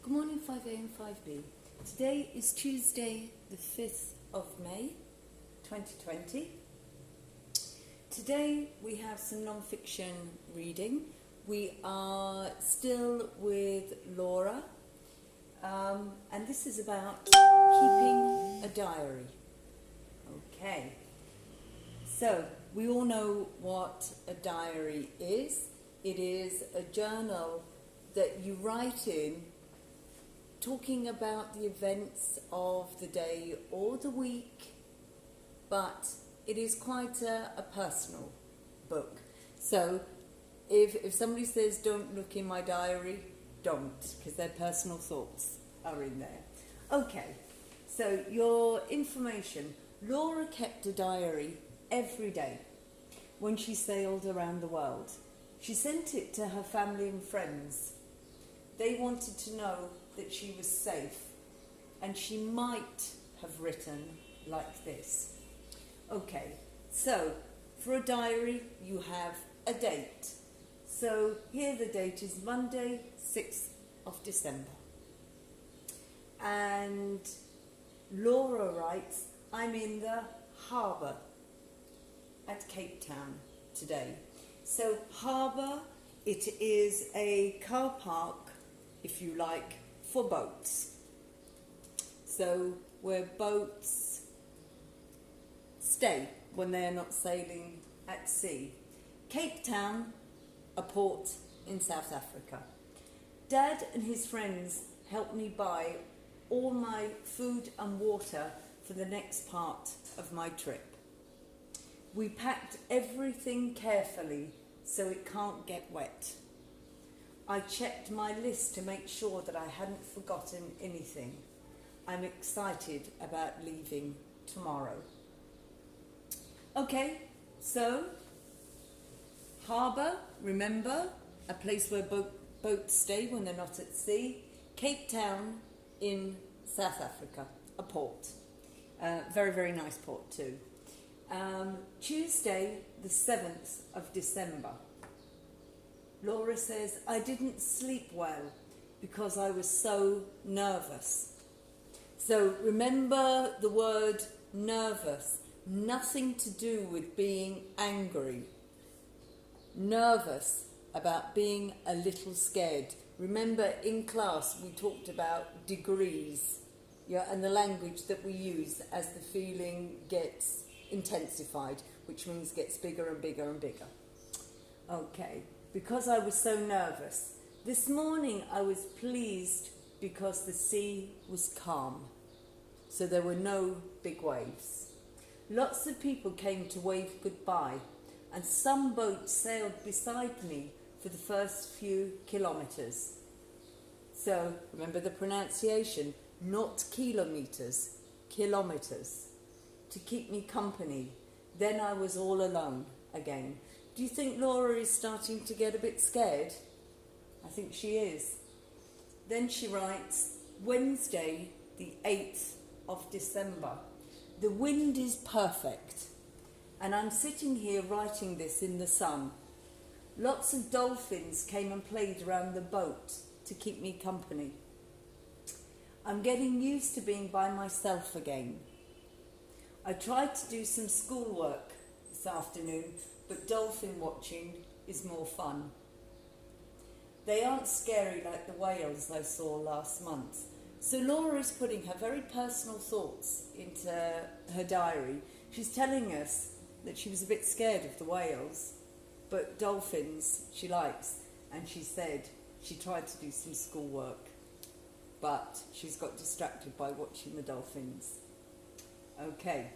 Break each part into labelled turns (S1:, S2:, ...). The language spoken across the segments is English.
S1: Good morning, 5A and 5B. Today is Tuesday, the 5th of May, 2020. Today we have some non-fiction reading. We are still with Laura, and this is about keeping a diary. Okay, so we all know what a diary is. It is a journal that you write in talking about the events of the day or the week, but it is quite a personal book. So if somebody says don't look in my diary, don't, because their personal thoughts are in there. Okay, so your information. Laura kept a diary every day when she sailed around the world. She sent it to her family and friends. They wanted to know that she was safe, and she might have written like this. Okay, so for a diary you have a date. So here the date is Monday, 6th of December. And Laura writes, I'm in the harbour at Cape Town today. So harbour, it is a car park, if you like, for boats. So where boats stay when they are not sailing at sea. Cape Town, a port in South Africa. Dad and his friends helped me buy all my food and water for the next part of my trip. We packed everything carefully so it can't get wet. I checked my list to make sure that I hadn't forgotten anything. I'm excited about leaving tomorrow. Okay, so harbour, remember, a place where boats stay when they're not at sea. Cape Town in South Africa, a port. Very, very nice port too. Tuesday, the 7th of December. Laura says, I didn't sleep well because I was so nervous. So remember the word nervous, nothing to do with being angry. Nervous about being a little scared. Remember in class we talked about degrees, and the language that we use as the feeling gets intensified, which means gets bigger and bigger and bigger. Okay. Because I was so nervous. This morning I was pleased because the sea was calm, so there were no big waves. Lots of people came to wave goodbye, and some boats sailed beside me for the first few kilometres. So remember the pronunciation, not kilometres, kilometres, to keep me company. Then I was all alone again. Do you think Laura is starting to get a bit scared? I think she is. Then she writes, Wednesday, the 8th of December. The wind is perfect, and I'm sitting here writing this in the sun. Lots of dolphins came and played around the boat to keep me company. I'm getting used to being by myself again. I tried to do some schoolwork this afternoon, but dolphin watching is more fun. They aren't scary like the whales I saw last month. So Laura is putting her very personal thoughts into her diary. She's telling us that she was a bit scared of the whales, but dolphins she likes, and she said she tried to do some schoolwork, but she's got distracted by watching the dolphins. Okay.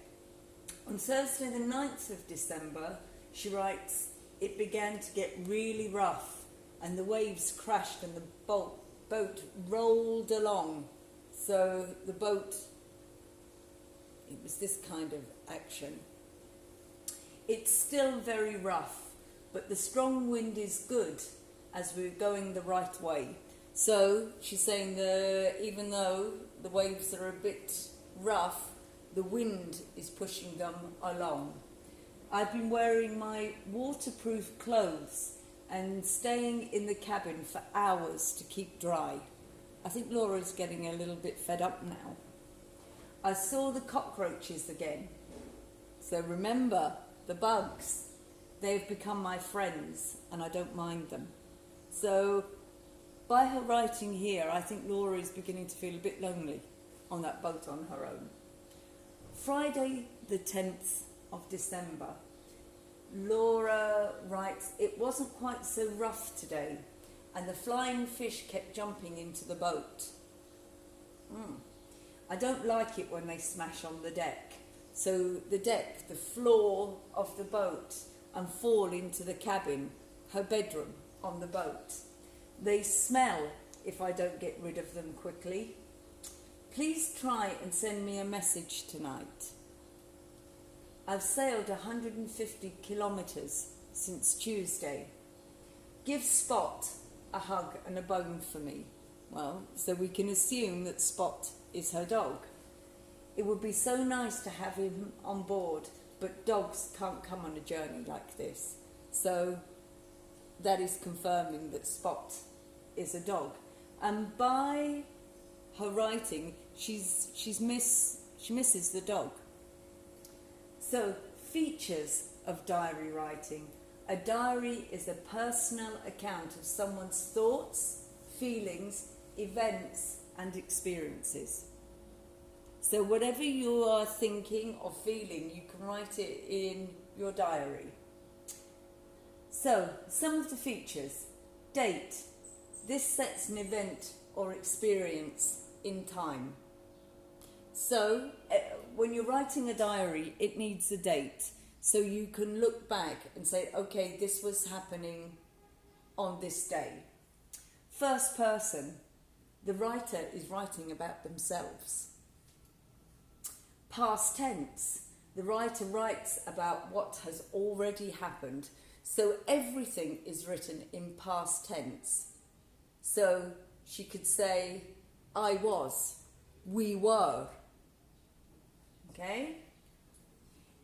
S1: On Thursday the 9th of December, she writes, it began to get really rough and the waves crashed and the boat rolled along. So the boat, it was this kind of action. It's still very rough, but the strong wind is good as we're going the right way. So she's saying that even though the waves are a bit rough, the wind is pushing them along. I've been wearing my waterproof clothes and staying in the cabin for hours to keep dry. I think Laura's getting a little bit fed up now. I saw the cockroaches again. So remember, the bugs, they've become my friends and I don't mind them. So by her writing here, I think Laura is beginning to feel a bit lonely on that boat on her own. Friday the 10th of December, Laura writes, it wasn't quite so rough today and the flying fish kept jumping into the boat. I don't like it when they smash on the deck. So the deck, the floor of the boat, and fall into the cabin, her bedroom on the boat. They smell if I don't get rid of them quickly. Please try and send me a message tonight. I've sailed 150 kilometres since Tuesday. Give Spot a hug and a bone for me. Well, so we can assume that Spot is her dog. It would be so nice to have him on board, but dogs can't come on a journey like this. So that is confirming that Spot is a dog. And by her writing, she misses the dog. So, features of diary writing. A diary is a personal account of someone's thoughts, feelings, events and experiences. So whatever you are thinking or feeling, you can write it in your diary. So, some of the features. Date. This sets an event or experience in time. So, when you're writing a diary, it needs a date. So you can look back and say, okay, this was happening on this day. First person. The writer is writing about themselves. Past tense. The writer writes about what has already happened. So everything is written in past tense. So she could say, I was, we were. Okay?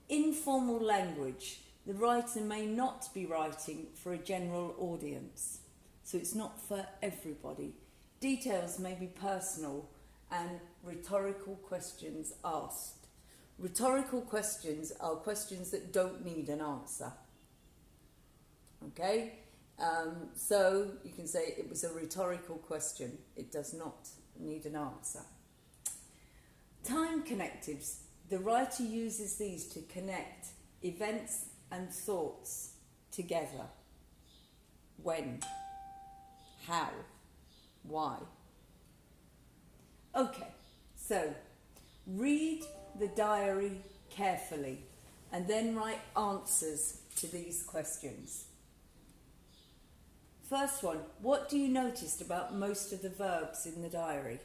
S1: Informal language. The writer may not be writing for a general audience. So it's not for everybody. Details may be personal and rhetorical questions asked. Rhetorical questions are questions that don't need an answer. Okay? So you can say it was a rhetorical question. It does not need an answer. Time connectives. The writer uses these to connect events and thoughts together. When? How? Why? Okay, so read the diary carefully and then write answers to these questions. First one, what do you notice about most of the verbs in the diary?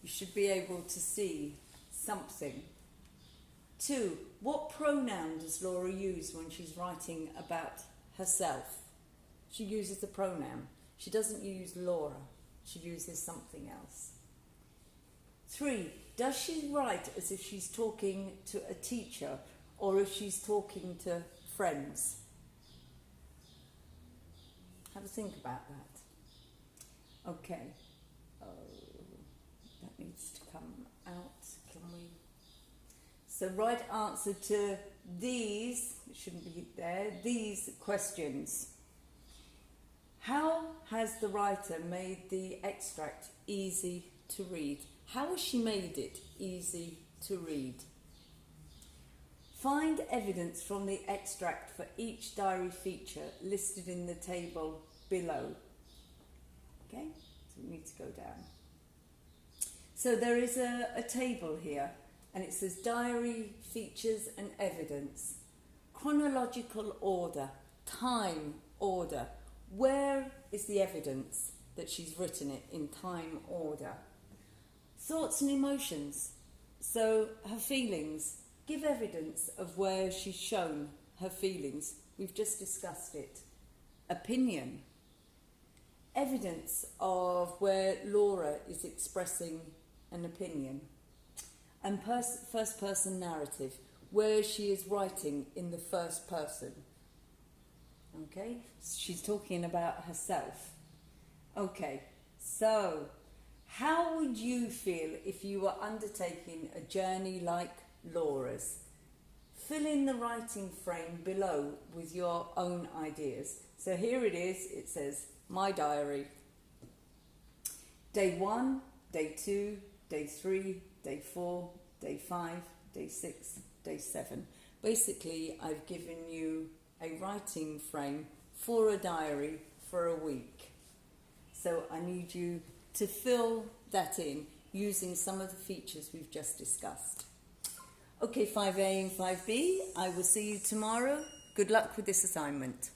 S1: You should be able to see something. 2, what pronoun does Laura use when she's writing about herself? She uses a pronoun. She doesn't use Laura. She uses something else. 3, does she write as if she's talking to a teacher or if she's talking to friends? Have a think about that. Okay. That needs to come out. Can we? So write answer to these, it shouldn't be there, these questions. How has the writer made the extract easy to read? How has she made it easy to read? Find evidence from the extract for each diary feature listed in the table below. Okay, so we need to go down. So there is a table here and it says diary features and evidence. Chronological order, time order. Where is the evidence that she's written it in time order? Thoughts and emotions. So her feelings. Give evidence of where she's shown her feelings. We've just discussed it. Opinion. Evidence of where Laura is expressing an opinion. And first person narrative, where she is writing in the first person. Okay, she's talking about herself. Okay, So, how would you feel if you were undertaking a journey like Laura's? Fill in the writing frame below with your own ideas. So here it is, it says, my diary. Day 1, day 2, day 3, day 4, day 5, day 6, day 7. Basically, I've given you a writing frame for a diary for a week. So I need you to fill that in using some of the features we've just discussed. Okay, 5A and 5B, I will see you tomorrow. Good luck with this assignment.